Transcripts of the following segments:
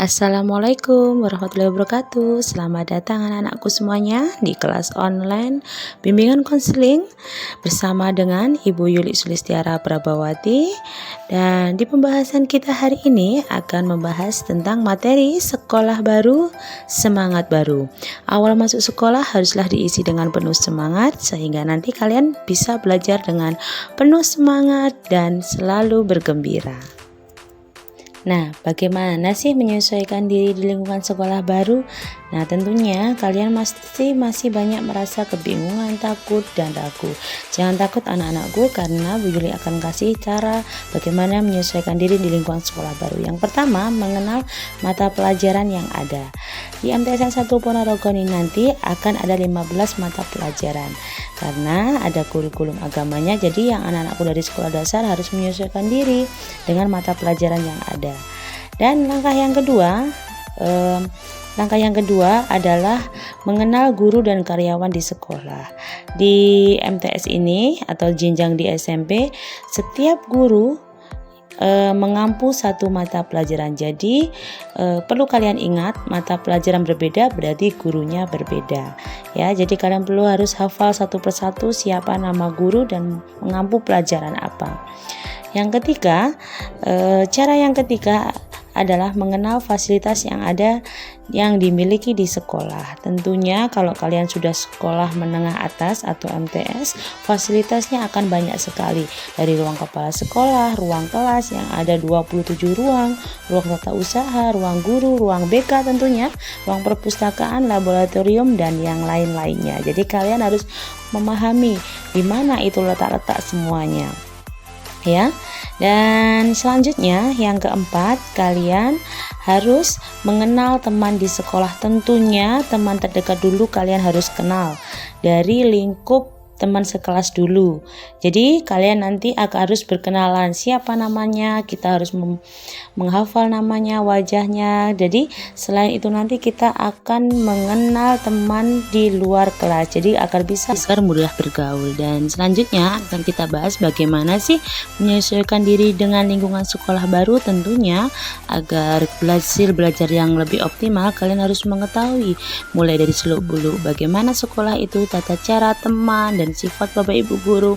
Assalamualaikum warahmatullahi wabarakatuh. Selamat datang anak-anakku semuanya di kelas online bimbingan konseling bersama dengan Ibu Yuli Sulistiara Prabawati. Dan di pembahasan kita hari ini akan membahas tentang materi sekolah baru, semangat baru. Awal masuk sekolah haruslah diisi dengan penuh semangat sehingga nanti kalian bisa belajar dengan penuh semangat dan selalu bergembira. Nah, bagaimana sih menyesuaikan diri di lingkungan sekolah baru? Nah, tentunya kalian masih banyak merasa kebingungan, takut, dan ragu. Jangan takut anak-anakku, karena Bu Yuli akan kasih cara bagaimana menyesuaikan diri di lingkungan sekolah baru. Yang pertama, mengenal mata pelajaran yang ada. Di MTS 1 Ponorogo ini nanti akan ada 15 mata pelajaran. Karena ada kurikulum agamanya, jadi yang anak-anakku dari sekolah dasar harus menyesuaikan diri dengan mata pelajaran yang ada. Dan langkah yang kedua adalah mengenal guru dan karyawan di sekolah. Di MTS ini atau jenjang di SMP, setiap guru mengampu satu mata pelajaran. Jadi perlu kalian ingat, mata pelajaran berbeda berarti gurunya berbeda ya. Jadi kalian perlu harus hafal satu persatu siapa nama guru dan mengampu pelajaran apa. Cara yang ketiga adalah mengenal fasilitas yang ada yang dimiliki di sekolah. Tentunya kalau kalian sudah sekolah menengah atas atau MTS, fasilitasnya akan banyak sekali, dari ruang kepala sekolah, ruang kelas yang ada 27 ruang tata usaha, ruang guru, ruang BK tentunya, ruang perpustakaan, laboratorium, dan yang lain-lainnya. Jadi kalian harus memahami di mana itu letak-letak semuanya ya. Dan selanjutnya yang keempat, kalian harus mengenal teman di sekolah. Tentunya teman terdekat dulu kalian harus kenal dari lingkup teman sekelas dulu. Jadi kalian nanti harus berkenalan siapa namanya, kita harus menghafal namanya, wajahnya. Jadi selain itu nanti kita akan mengenal teman di luar kelas, jadi agar mudah bergaul. Dan selanjutnya akan kita bahas bagaimana sih menyesuaikan diri dengan lingkungan sekolah baru. Tentunya agar belajar yang lebih optimal, kalian harus mengetahui mulai dari seluk-beluk bagaimana sekolah itu, tata cara teman dan sifat Bapak Ibu guru.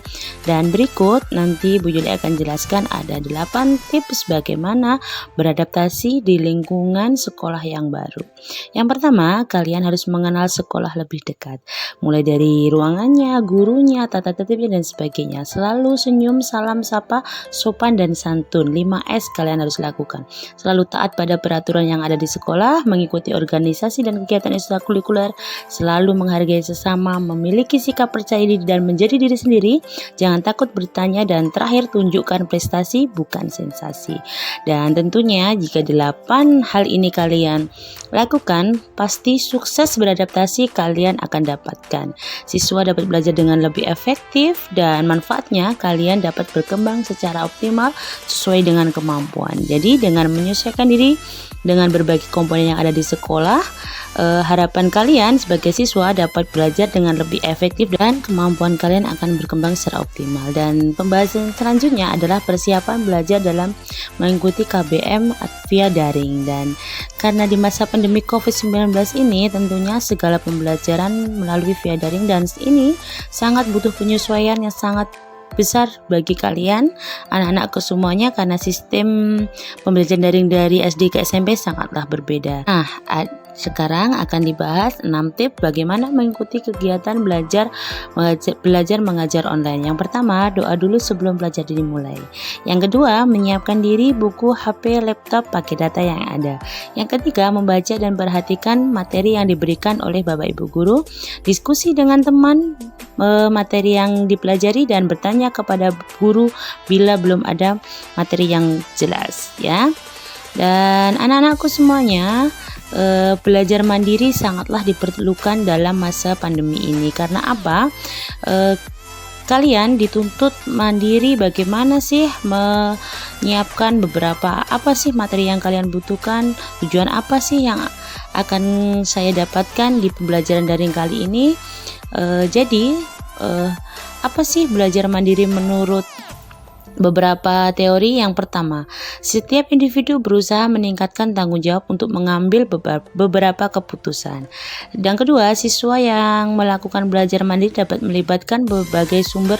Dan berikut nanti Bu Yuli akan jelaskan ada 8 tips bagaimana beradaptasi di lingkungan sekolah yang baru. Yang pertama, kalian harus mengenal sekolah lebih dekat, mulai dari ruangannya, gurunya, tata tertibnya dan sebagainya. Selalu senyum, salam, sapa, sopan dan santun. 5S kalian harus lakukan. Selalu taat pada peraturan yang ada di sekolah, mengikuti organisasi dan kegiatan ekstrakurikuler, selalu menghargai sesama, memiliki sikap percaya diri dan menjadi diri sendiri, jangan takut bertanya, dan terakhir tunjukkan prestasi bukan sensasi. Dan tentunya jika 8 hal ini kalian lakukan, pasti sukses beradaptasi kalian akan dapatkan. Siswa dapat belajar dengan lebih efektif dan manfaatnya kalian dapat berkembang secara optimal sesuai dengan kemampuan. Jadi dengan menyesuaikan diri dengan berbagai komponen yang ada di sekolah, harapan kalian sebagai siswa dapat belajar dengan lebih efektif dan kemampuan kalian akan berkembang secara optimal. Dan pembahasan selanjutnya adalah persiapan belajar dalam mengikuti KBM via daring. Dan karena di masa pandemi COVID-19 ini tentunya segala pembelajaran melalui via daring, dan ini sangat butuh penyesuaian yang sangat besar bagi kalian anak-anakku semuanya, karena sistem pembelajaran daring dari SD ke SMP sangatlah berbeda. Nah, sekarang akan dibahas 6 tips bagaimana mengikuti kegiatan belajar mengajar online. Yang pertama, doa dulu sebelum belajar dimulai. Yang kedua, menyiapkan diri, buku, HP, laptop, pakai data yang ada. Yang ketiga, membaca dan perhatikan materi yang diberikan oleh Bapak Ibu guru, diskusi dengan teman materi yang dipelajari, dan bertanya kepada guru bila belum ada materi yang jelas ya. Dan anak-anakku semuanya, belajar mandiri sangatlah diperlukan dalam masa pandemi ini. Karena apa? Kalian dituntut mandiri, bagaimana sih menyiapkan beberapa apa sih materi yang kalian butuhkan, tujuan apa sih yang akan saya dapatkan di pembelajaran daring kali ini. Jadi apa sih belajar mandiri menurut Beberapa teori. Yang pertama, setiap individu berusaha meningkatkan tanggung jawab untuk mengambil beberapa keputusan. Dan kedua, siswa yang melakukan belajar mandiri dapat melibatkan berbagai sumber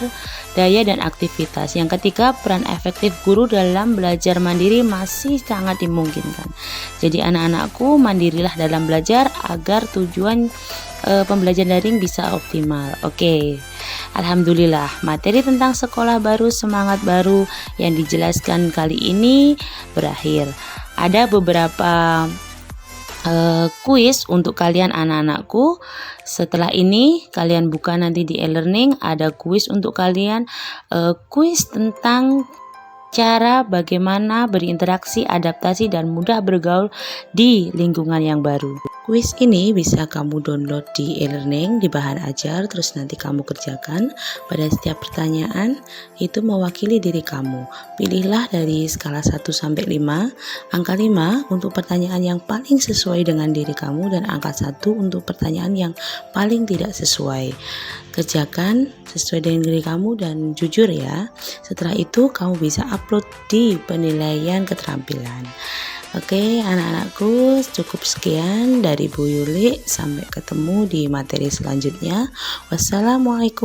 daya dan aktivitas. Yang ketiga, peran efektif guru dalam belajar mandiri masih sangat dimungkinkan. Jadi anak-anakku, mandirilah dalam belajar agar tujuan pembelajaran daring bisa optimal. Oke. Alhamdulillah, materi tentang sekolah baru, semangat baru yang dijelaskan kali ini berakhir. Ada beberapa kuis untuk kalian anak-anakku. Setelah ini kalian buka nanti di e-learning, ada kuis untuk kalian, kuis tentang cara bagaimana berinteraksi, adaptasi, dan mudah bergaul di lingkungan yang baru. Kuis ini bisa kamu download di e-learning, di bahan ajar, terus nanti kamu kerjakan. Pada setiap pertanyaan itu mewakili diri kamu. Pilihlah dari skala 1 sampai 5, angka 5 untuk pertanyaan yang paling sesuai dengan diri kamu dan angka 1 untuk pertanyaan yang paling tidak sesuai. Kerjakan sesuai dengan diri kamu dan jujur ya. Setelah itu kamu bisa upload di penilaian keterampilan. Oke, anak-anakku, cukup sekian dari Bu Yuli. Sampai ketemu di materi selanjutnya. Wassalamualaikum.